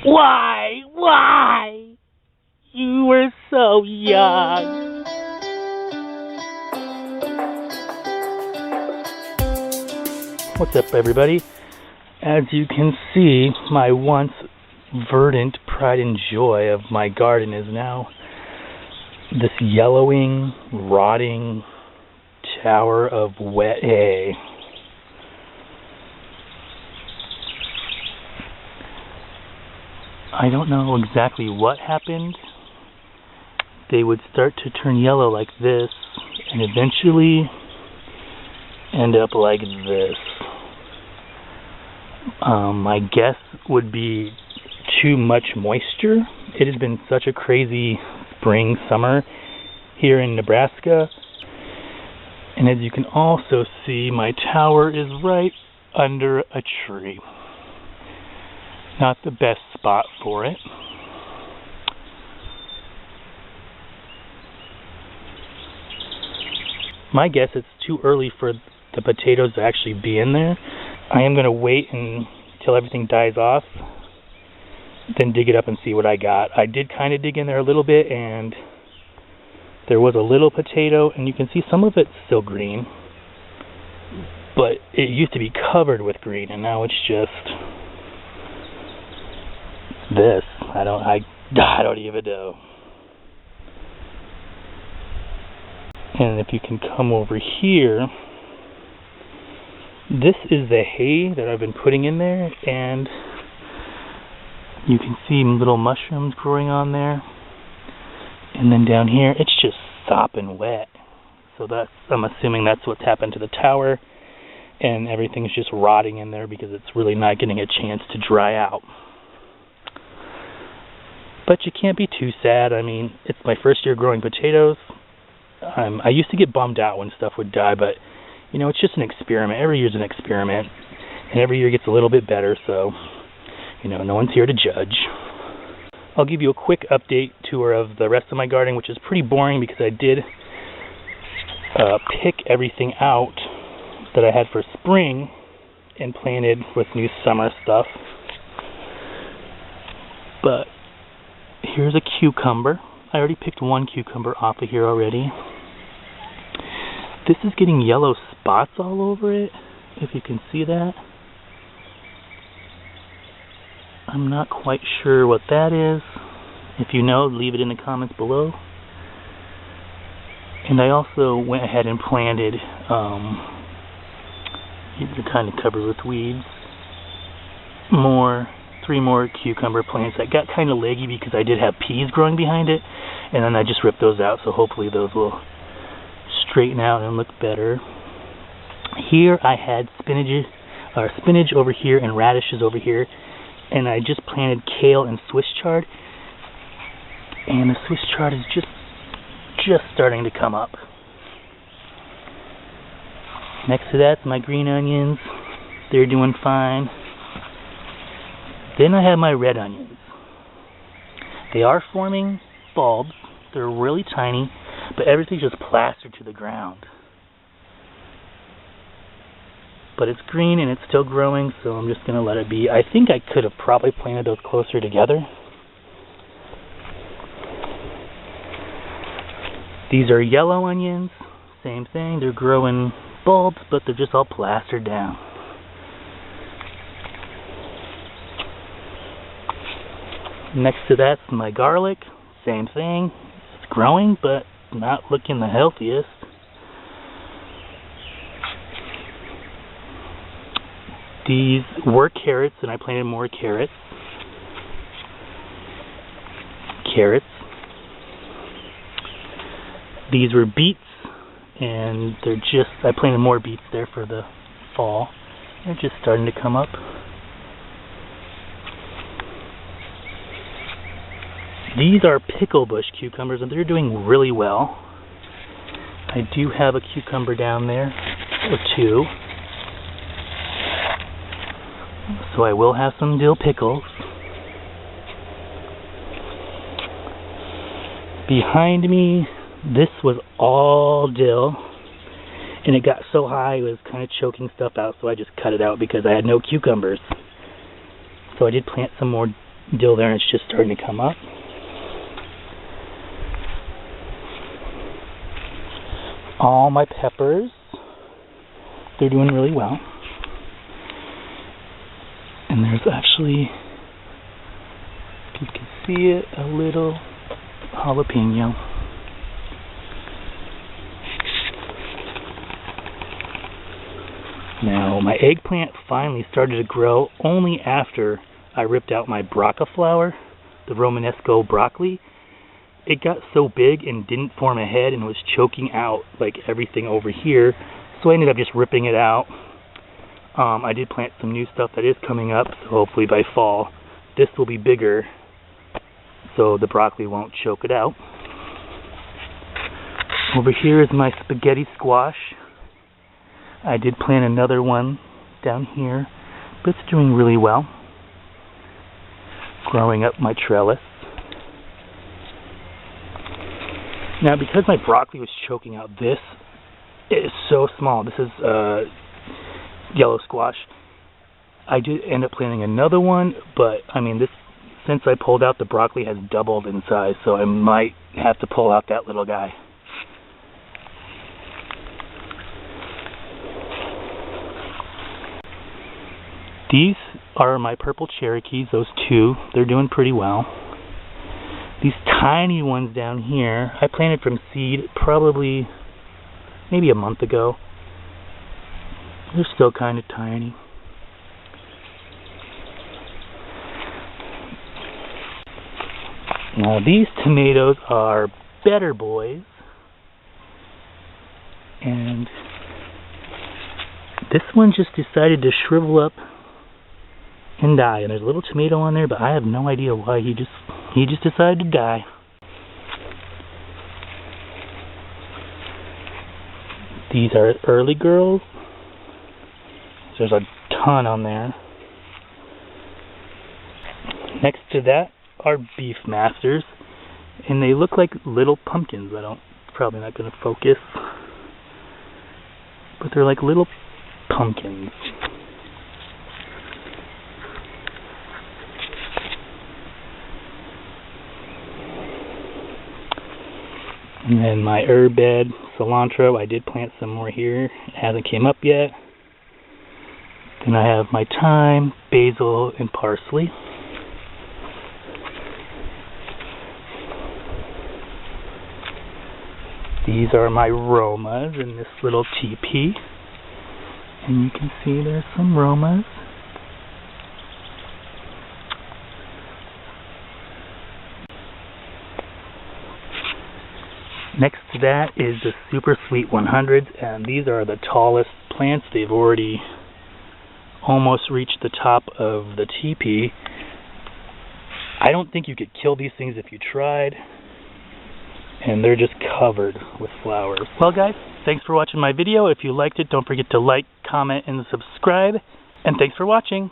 Why? Why? You were so young. What's up, everybody? As you can see, my once verdant pride and joy of my garden is now this yellowing, rotting tower of wet hay. I don't know exactly what happened. They would start to turn yellow like this and eventually end up like this. My guess would be too much moisture. It has been such a crazy spring, summer here in Nebraska. And as you can also see, my tower is right under a tree. Not the best spot for it. My guess it's too early for the potatoes to actually be in there. I am going to wait until everything dies off, then dig it up and see what I got. I did kind of dig in there a little bit, and there was a little potato, and you can see some of it's still green, but it used to be covered with green, and now it's just this. I don't even know. And if you can come over here, this is the hay that I've been putting in there, and you can see little mushrooms growing on there. And then down here, it's just sopping wet. So I'm assuming that's what's happened to the tower, and everything's just rotting in there because it's really not getting a chance to dry out. But you can't be too sad. I mean, it's my first year growing potatoes. I used to get bummed out when stuff would die, but you know, it's just an experiment. Every year's an experiment, and every year gets a little bit better, so you know, no one's here to judge. I'll give you a quick update tour of the rest of my garden, which is pretty boring because I did pick everything out that I had for spring and planted with new summer stuff. But here's a cucumber. I already picked one cucumber off of here already. This is getting yellow spots all over it, if you can see that. I'm not quite sure what that is. If you know, leave it in the comments below. And I also went ahead and planted, they're kind of covered with weeds, 3 more cucumber plants that got kind of leggy because I did have peas growing behind it, and then I just ripped those out, so hopefully those will straighten out and look better. Here I had spinach over here and radishes over here, and I just planted kale and Swiss chard, and the Swiss chard is just starting to come up. Next to that's my green onions. They're doing fine. Then I have my red onions. They are forming bulbs. They're really tiny, but everything's just plastered to the ground. But it's green and it's still growing, so I'm just going to let it be. I think I could have probably planted those closer together. These are yellow onions. Same thing. They're growing bulbs, but they're just all plastered down. Next to that's my garlic. Same thing. It's growing, but not looking the healthiest. These were carrots, and I planted more carrots. These were beets, and I planted more beets there for the fall. They're just starting to come up. These are pickle bush cucumbers, and they're doing really well. I do have a cucumber down there, or 2. So I will have some dill pickles. Behind me, this was all dill, and it got so high it was kind of choking stuff out, so I just cut it out because I had no cucumbers. So I did plant some more dill there, and it's just starting to come up. All my peppers, they're doing really well. And there's actually, if you can see it, a little jalapeno. Now, my eggplant finally started to grow only after I ripped out my braca flower, the Romanesco broccoli. It got so big and didn't form a head and was choking out like everything over here, so I ended up just ripping it out. I did plant some new stuff that is coming up, so hopefully by fall this will be bigger so the broccoli won't choke it out. Over here is my spaghetti squash. I did plant another one down here, but it's doing really well, growing up my trellis. Now, because my broccoli was choking out this, it is so small. This is yellow squash. I did end up planting another one, but I mean, since I pulled out, the broccoli has doubled in size, so I might have to pull out that little guy. These are my purple Cherokees, those two. They're doing pretty well. These tiny ones down here, I planted from seed probably maybe a month ago. They're still kind of tiny. Now these tomatoes are better boys. And this one just decided to shrivel up and die. And there's a little tomato on there, but I have no idea why he just decided to die. These are early girls. There's a ton on there. Next to that are beef masters, and they look like little pumpkins. Probably not going to focus, but they're like little pumpkins. And then my herb bed, cilantro, I did plant some more here. It hasn't came up yet. Then I have my thyme, basil, and parsley. These are my romas in this little teepee. And you can see there's some romas. Next to that is the Super Sweet 100s, and these are the tallest plants. They've already almost reached the top of the teepee. I don't think you could kill these things if you tried, and they're just covered with flowers. Well guys, thanks for watching my video. If you liked it, don't forget to like, comment, and subscribe, and thanks for watching.